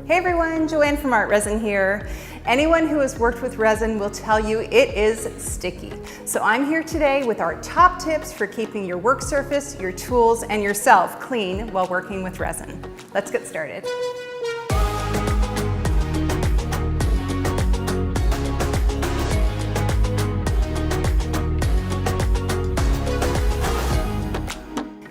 Hey everyone, Joanne from Resin here. Anyone who has worked with resin will tell you it is sticky. So I'm here today with our top tips for keeping your work surface, your tools, and yourself clean while working with resin. Let's get started.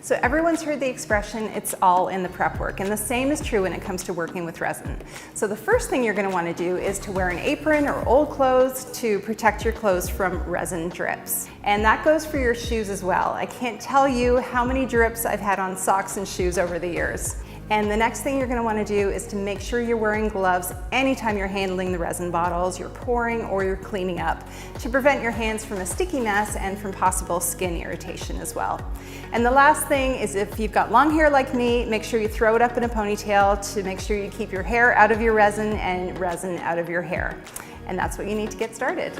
So everyone's heard the expression, it's all in the prep work, and the same is true when it comes to working with resin. So the first thing you're going to want to do is to wear an apron or old clothes to protect your clothes from resin drips. And that goes for your shoes as well. I can't tell you how many drips I've had on socks and shoes over the years. And the next thing you're going to want to do is to make sure you're wearing gloves anytime you're handling the resin bottles, you're pouring, or you're cleaning up to prevent your hands from a sticky mess and from possible skin irritation as well. And the last thing is, if you've got long hair like me, make sure you throw it up in a ponytail to make sure you keep your hair out of your resin and resin out of your hair. And that's what you need to get started.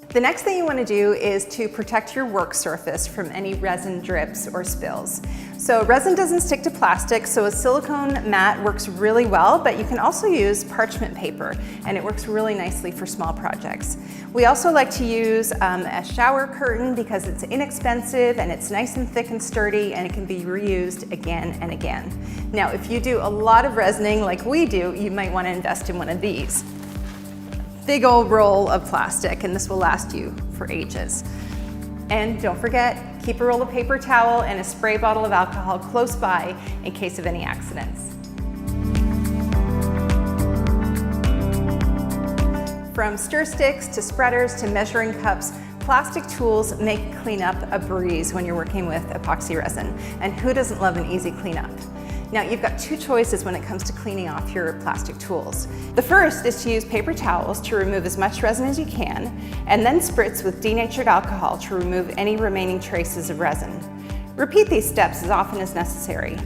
The next thing you want to do is to protect your work surface from any resin drips or spills. So resin doesn't stick to plastic, so a silicone mat works really well, but you can also use parchment paper, and it works really nicely for small projects. We also like to use a shower curtain because it's inexpensive and it's nice and thick and sturdy, and it can be reused again and again. Now, if you do a lot of resining like we do, you might want to invest in one of these. Big old roll of plastic, and this will last you for ages. And don't forget, keep a roll of paper towel and a spray bottle of alcohol close by in case of any accidents. From stir sticks to spreaders to measuring cups, plastic tools make cleanup a breeze when you're working with epoxy resin. And who doesn't love an easy cleanup? Now, you've got two choices when it comes to cleaning off your plastic tools. The first is to use paper towels to remove as much resin as you can, and then spritz with denatured alcohol to remove any remaining traces of resin. Repeat these steps as often as necessary.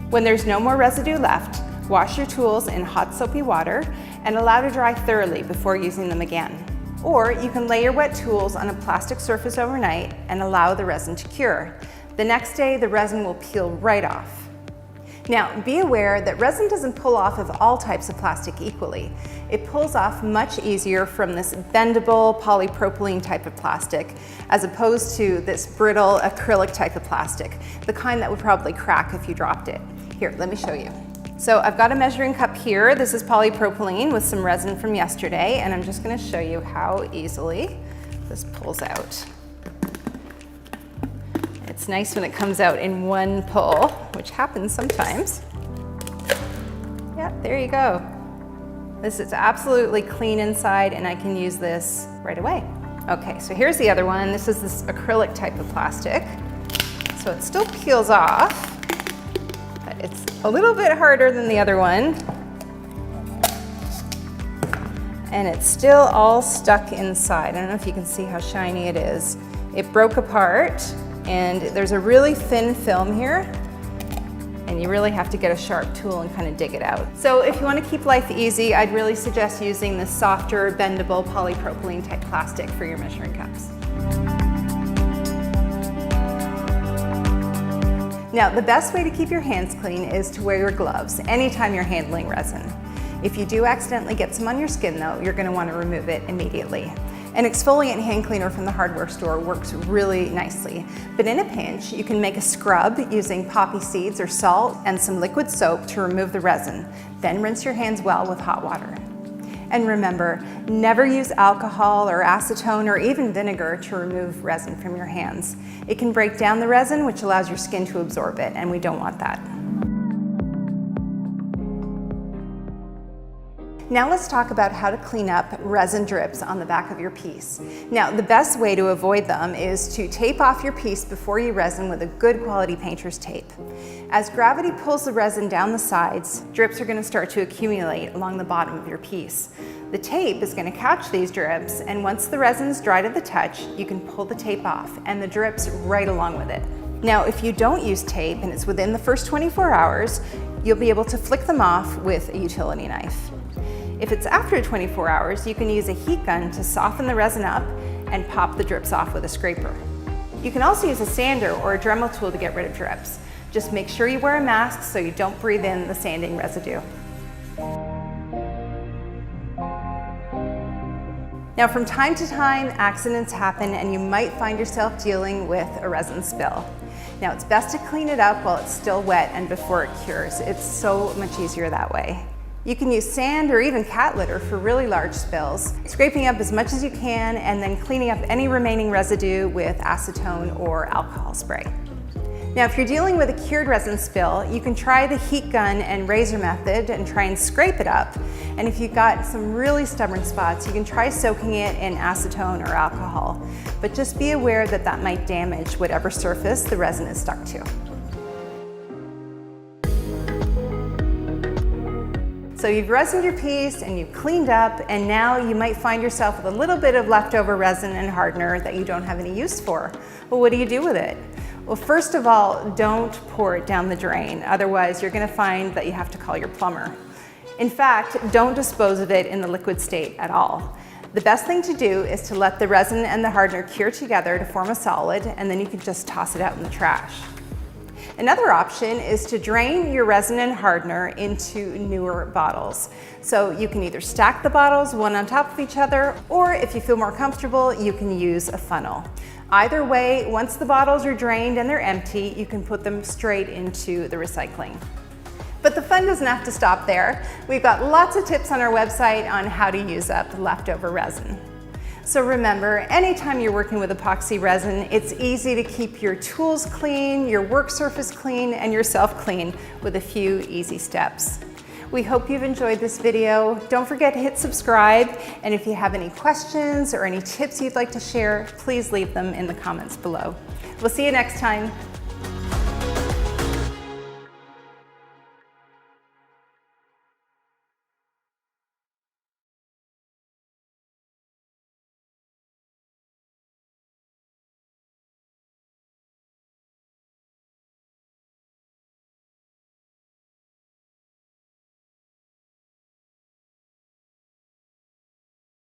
When there's no more residue left, wash your tools in hot soapy water and allow to dry thoroughly before using them again. Or you can lay your wet tools on a plastic surface overnight and allow the resin to cure. The next day, the resin will peel right off. Now, be aware that resin doesn't pull off of all types of plastic equally. It pulls off much easier from this bendable polypropylene type of plastic, as opposed to this brittle acrylic type of plastic, the kind that would probably crack if you dropped it. Here, let me show you. So I've got a measuring cup here. This is polypropylene with some resin from yesterday, and I'm just going to show you how easily this pulls out. It's nice when it comes out in one pull, which happens sometimes. Yeah, there you go. This is absolutely clean inside, and I can use this right away. Okay, so here's the other one. This is this acrylic type of plastic. So it still peels off, but it's a little bit harder than the other one. And it's still all stuck inside. I don't know if you can see how shiny it is. It broke apart. And there's a really thin film here, and you really have to get a sharp tool and kind of dig it out. So if you want to keep life easy, I'd really suggest using the softer, bendable polypropylene type plastic for your measuring cups. Now, the best way to keep your hands clean is to wear your gloves anytime you're handling resin. If you do accidentally get some on your skin though, you're going to want to remove it immediately. An exfoliant hand cleaner from the hardware store works really nicely, but in a pinch, you can make a scrub using poppy seeds or salt and some liquid soap to remove the resin. Then rinse your hands well with hot water. And remember, never use alcohol or acetone or even vinegar to remove resin from your hands. It can break down the resin, which allows your skin to absorb it, and we don't want that. Now let's talk about how to clean up resin drips on the back of your piece. Now, the best way to avoid them is to tape off your piece before you resin with a good quality painter's tape. As gravity pulls the resin down the sides, drips are going to start to accumulate along the bottom of your piece. The tape is going to catch these drips, and once the resin's dry to the touch, you can pull the tape off and the drips right along with it. Now, if you don't use tape and it's within the first 24 hours, you'll be able to flick them off with a utility knife. If it's after 24 hours, you can use a heat gun to soften the resin up and pop the drips off with a scraper. You can also use a sander or a Dremel tool to get rid of drips. Just make sure you wear a mask so you don't breathe in the sanding residue. Now, from time to time, accidents happen and you might find yourself dealing with a resin spill. Now, it's best to clean it up while it's still wet and before it cures. It's so much easier that way. You can use sand or even cat litter for really large spills, scraping up as much as you can and then cleaning up any remaining residue with acetone or alcohol spray. Now, if you're dealing with a cured resin spill, you can try the heat gun and razor method and try and scrape it up. And if you've got some really stubborn spots, you can try soaking it in acetone or alcohol. But just be aware that that might damage whatever surface the resin is stuck to. So you've resined your piece and you've cleaned up, and now you might find yourself with a little bit of leftover resin and hardener that you don't have any use for. Well, what do you do with it? Well, first of all, don't pour it down the drain. Otherwise, you're going to find that you have to call your plumber. In fact, don't dispose of it in the liquid state at all. The best thing to do is to let the resin and the hardener cure together to form a solid, and then you can just toss it out in the trash. Another option is to drain your resin and hardener into newer bottles. So you can either stack the bottles one on top of each other, or if you feel more comfortable, you can use a funnel. Either way, once the bottles are drained and they're empty, you can put them straight into the recycling. But the fun doesn't have to stop there. We've got lots of tips on our website on how to use up leftover resin. So remember, anytime you're working with epoxy resin, it's easy to keep your tools clean, your work surface clean, and yourself clean with a few easy steps. We hope you've enjoyed this video. Don't forget to hit subscribe, and if you have any questions or any tips you'd like to share, please leave them in the comments below. We'll see you next time.